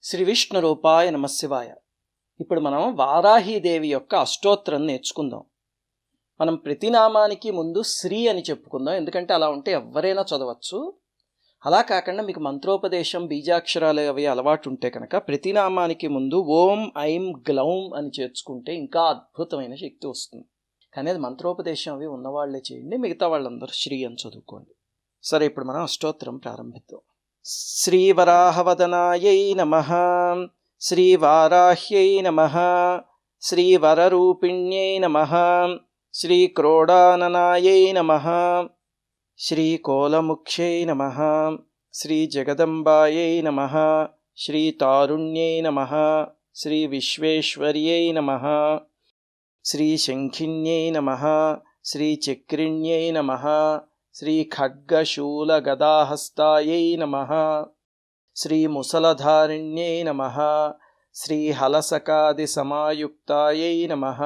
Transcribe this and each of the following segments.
శ్రీ విష్ణు రూపాయ నమశివాయ. ఇప్పుడు మనం వారాహీదేవి యొక్క అష్టోత్తరం నేర్చుకుందాం. మనం ప్రతి నామానికి ముందు శ్రీ అని చెప్పుకుందాం, ఎందుకంటే అలా ఉంటే ఎవరైనా చదవచ్చు. అలా కాకుండా మీకు మంత్రోపదేశం బీజాక్షరాలు అవి అలవాటు ఉంటే కనుక ప్రతి నామానికి ముందు ఓం ఐం గ్లౌం అని చేర్చుకుంటే ఇంకా అద్భుతమైన శక్తి వస్తుంది. కానీ అది మంత్రోపదేశం అవి ఉన్నవాళ్లే చేయండి, మిగతా వాళ్ళందరూ శ్రీ అని చదువుకోండి. సరే, ఇప్పుడు మనం అష్టోత్తరం ప్రారంభిద్దాం. శ్రీవరాహవదనాయై నమః, శ్రీవారాహ్యై నమః, శ్రీవరరూపిణ్యై నమః, శ్రీక్రోడాననాయై నమః, శ్రీకోలముఖ్యై నమః, శ్రీజగదంబాయై నమః, శ్రీతారుణ్యై నమః, శ్రీవిశ్వేశ్వర్యై నమః, శ్రీశంఖిన్యై నమః, శ్రీచక్రిణ్యై నమః, శ్రీఖడ్గశూలగదాహస్తాయై నమః, శ్రీముసలధారిణ్యై నమః, శ్రీహలసకాదిసమాయుక్తాయై నమః,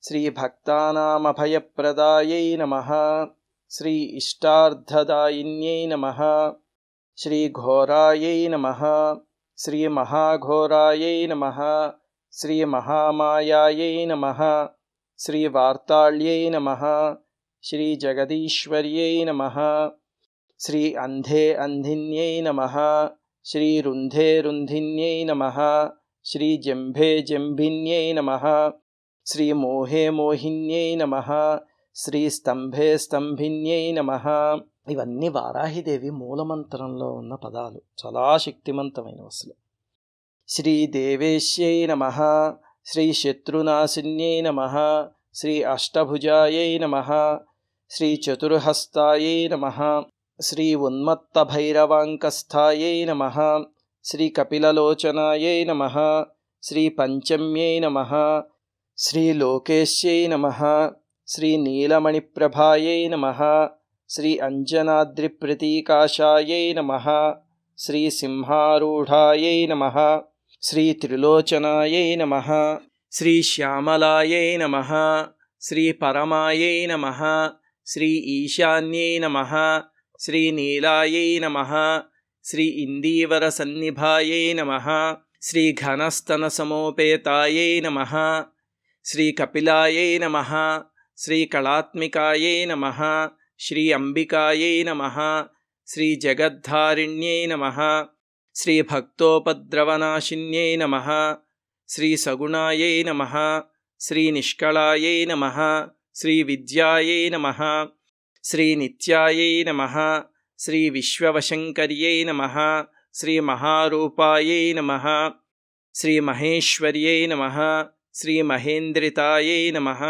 శ్రీభక్తానామభయప్రదాయై నమః, శ్రీ ఇష్టార్థదాయిన్యై నమః, శ్రీఘోరాయై నమః, శ్రీమహాఘోరాయై నమః, శ్రీమహామాయాయై నమః, శ్రీవార్తాళ్యై నమః, శ్రీజగదీశ్వర్యై నమః, శ్రీ అంధే అంధిన్యై నమః, శ్రీరుంధే రుంధిన్యై నమః, శ్రీజంభే జంభిన్యై నమః, శ్రీమోహే మోహిన్యై నమః, శ్రీస్తంభే స్తంభిన్యై నమః. ఇవన్నీ వారాహిదేవి మూలమంత్రంలో ఉన్న పదాలు, చాలా శక్తివంతమైనవి అసలు. శ్రీదేవేశ్యై నమః, శ్రీశత్రునాశిన్యై నమః, శ్రీ అష్టభుజాయై నమః, శ్రీచతుర్హస్తాయై నమః, శ్రీ ఉన్మత్తభైరవాంకస్థాయై నమః, శ్రీకపిలలోచనాయై నమః, శ్రీపంచమ్యై నమః, శ్రీలోకేశ్యై నమః, శ్రీనీలమణిప్రభాయై నమః, శ్రీ అంజనాద్రిప్రతీకాశాయై నమః, శ్రీసింహారూఢాయై నమః, శ్రీత్రిలోచనాయై నమః, శ్రీశ్యామలాయై నమః, శ్రీపరమాయై నమః, శ్రీ ఈశాన్యై నమః, శ్రీనీలాయై నమః, శ్రీ ఇందీవరసన్నిభాయై నమః, శ్రీఘనస్తనసమోపేతాయై నమః, శ్రీకపిలాయై నమః, శ్రీకళాత్మికాయై నమః, శ్రీ అంబికాయై నమః, శ్రీజగద్ధారిణ్యై నమః, శ్రీభక్తోపద్రవనాశిన్యై నమః, శ్రీసగుణాయై నమః, శ్రీనిష్కళాయై నమః, శ్రీవిద్యాయై నమః, శ్రీనిత్యాయై నమః, శ్రీవిశ్వవశంకర్యై నమః, శ్రీమహారూపాయై నమః, శ్రీమహేశ్వర్యై నమః, శ్రీమహేంద్రితాయై నమః,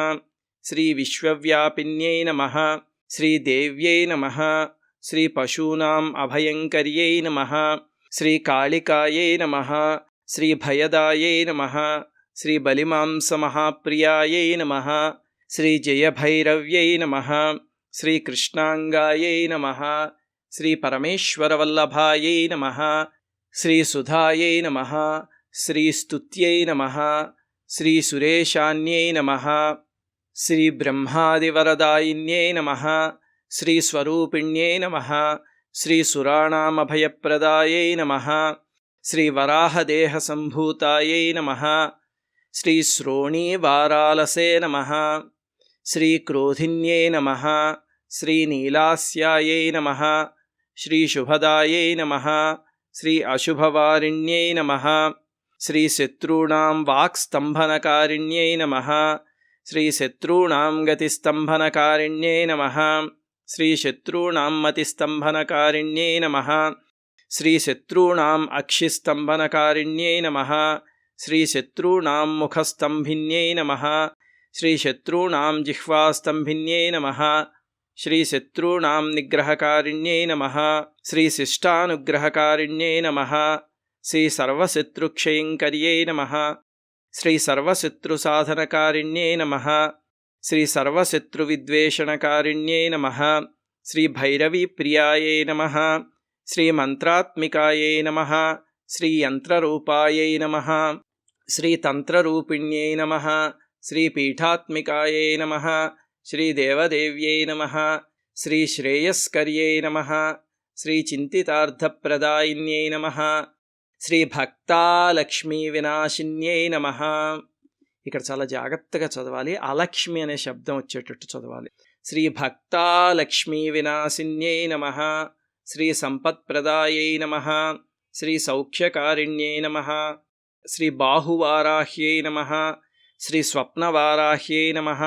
శ్రీవిశ్వవ్యాపిన్యై నమః, శ్రీదేవ్యై నమః, శ్రీపశూనాం అభయంకర్యై నమః, శ్రీకాళికాయై నమః, శ్రీభయదాయై నమః, శ్రీబలిమాంసమహాప్రియాయై నమః, శ్రీజయభైరవ్యై నమః, శ్రీకృష్ణాంగాయై నమః, శ్రీపరమేశ్వరవల్లభాయై నమః, శ్రీసుధాయై నమః, శ్రీస్తుత్యై నమః, శ్రీసురేశాన్యై నమః, శ్రీబ్రహ్మాదివరదాయిన్యై నమః, శ్రీస్వరూపిణ్యై నమః, శ్రీసురాణామభయప్రదాయై నమః, శ్రీవరాహదేహసంభూతాయై నమః, శ్రీశ్రోణీవారాలసే నమః, శ్రీక్రోధిన్యై నమః, శ్రీనీలాస్యాయై నమః, శ్రీశుభదాయై నమః, శ్రీ అశుభవారిణ్యై నమః, శ్రీశత్రూణాం వాక్స్తంభనకారిణ్యై నమః, శ్రీశత్రూణాం గతిస్తంభనకారిణ్యై నమః, శ్రీశత్రూణాం మతిస్తంభనకారిణ్యై నమః, శ్రీశత్రూణాం అక్షిస్తంభనకారిణ్యై నమః, శ్రీశత్రూణాం ముఖస్తంభిన్యై నమః, శ్రీశత్రూణాం జిహ్వాస్తంభిన్యై నమః, శ్రీశత్రూణాం నిగ్రహకారిణ్యై నమః, శ్రీశిష్టానుగ్రహకారిణ్యై నమః, శ్రీసర్వశత్రుక్షయంకర్యై నమః, శ్రీసర్వశత్రుసాధనకారిణ్యై నమః, శ్రీసర్వశత్రువిద్వేషణకారిణ్యై నమః, శ్రీభైరవీప్రియాయై నమః, శ్రీమంత్రాత్మికాయై నమః, శ్రీయంత్రరూపాయై నమః, శ్రీతంత్రరూపిణ్యై నమః, శ్రీపీఠాత్మికాయై నమః, శ్రీదేవదేవ్యై నమః, శ్రీశ్రేయస్కర్యై నమః, శ్రీచింతితార్థప్రదాయిన్యై నమః, శ్రీ భక్తాలక్ష్మీ వినాశిన్యై నమః. ఇక్కడ చాలా జాగ్రత్తగా చదవాలి, అలక్ష్మి అనే శబ్దం వచ్చేటట్టు చదవాలి. శ్రీ భక్తాలక్ష్మీ వినాశిన్యై నమః. శ్రీ సంపత్ప్రదాయై నమః. శ్రీ సౌఖ్యకారిణ్యై నమః. శ్రీ బాహువారాహ్యై నమః. శ్రీ స్వప్నవారాహ్యై నమః.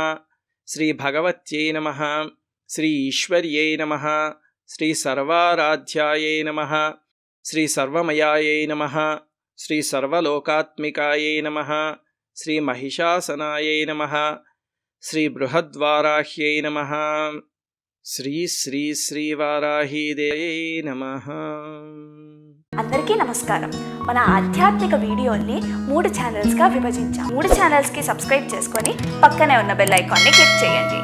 శ్రీ భగవత్యై నమః. శ్రీ ఈశ్వర్యై నమః. శ్రీ సర్వారాధ్యాయై నమః. శ్రీ సర్వమయాయై నమః. శ్రీ సర్వలోకాత్మికాయై నమః. శ్రీ మహిషాసనాయై నమః. శ్రీ బృహద్వారాహ్యై నమః. శ్రీ శ్రీ శ్రీవారాహీదేవై నమః. అందరికీ నమస్కారం. మన ఆధ్యాత్మిక వీడియోల్ని 3 ఛానల్స్గా విభజించాం. 3 ఛానల్స్కి సబ్స్క్రైబ్ చేసుకొని పక్కనే ఉన్న బెల్ ఐకాన్ని క్లిక్ చేయండి.